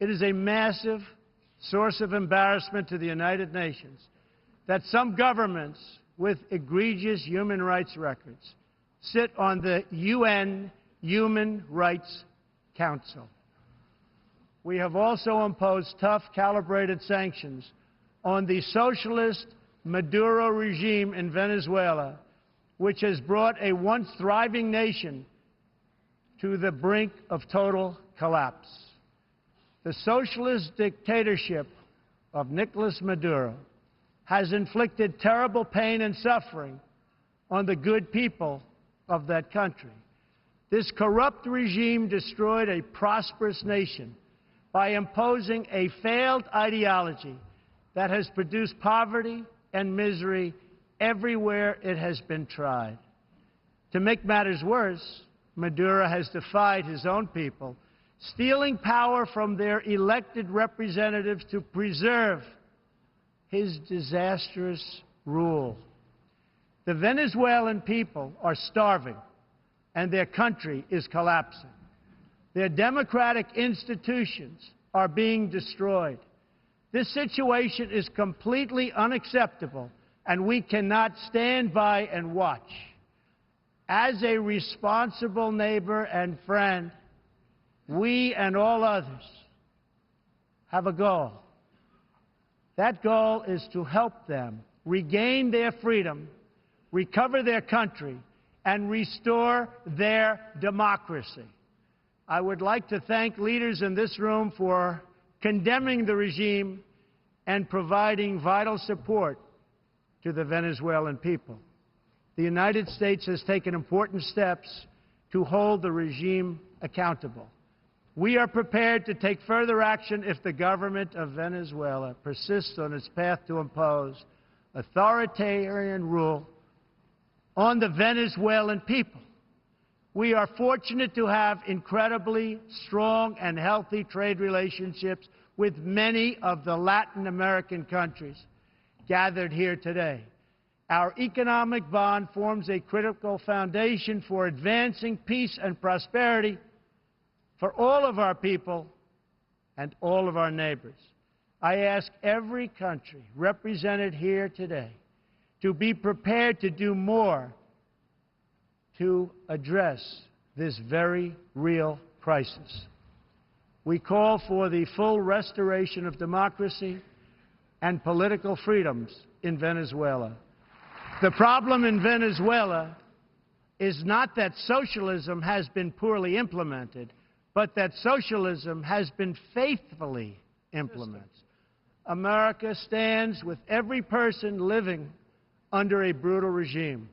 It is a massive source of embarrassment to the United Nations that some governments with egregious human rights records sit on the UN Human Rights Council. We have also imposed tough, calibrated sanctions on the socialist Maduro regime in Venezuela, which has brought a once thriving nation to the brink of total collapse. The socialist dictatorship of Nicolas Maduro has inflicted terrible pain and suffering on the good people of that country. This corrupt regime destroyed a prosperous nation by imposing a failed ideology that has produced poverty and misery everywhere it has been tried. To make matters worse, Maduro has defied his own people, stealing power from their elected representatives to preserve his disastrous rule. The Venezuelan people are starving, and their country is collapsing. Their democratic institutions are being destroyed. This situation is completely unacceptable, and we cannot stand by and watch. As a responsible neighbor and friend, we and all others have a goal. That goal is to help them regain their freedom, recover their country, and restore their democracy. I would like to thank leaders in this room for condemning the regime and providing vital support to the Venezuelan people. The United States has taken important steps to hold the regime accountable. We are prepared to take further action if the government of Venezuela persists on its path to impose authoritarian rule on the Venezuelan people. We are fortunate to have incredibly strong and healthy trade relationships with many of the Latin American countries gathered here today. Our economic bond forms a critical foundation for advancing peace and prosperity for all of our people and all of our neighbors. I ask every country represented here today to be prepared to do more to address this very real crisis. We call for the full restoration of democracy and political freedoms in Venezuela. The problem in Venezuela is not that socialism has been poorly implemented, but that socialism has been faithfully implemented. America stands with every person living under a brutal regime.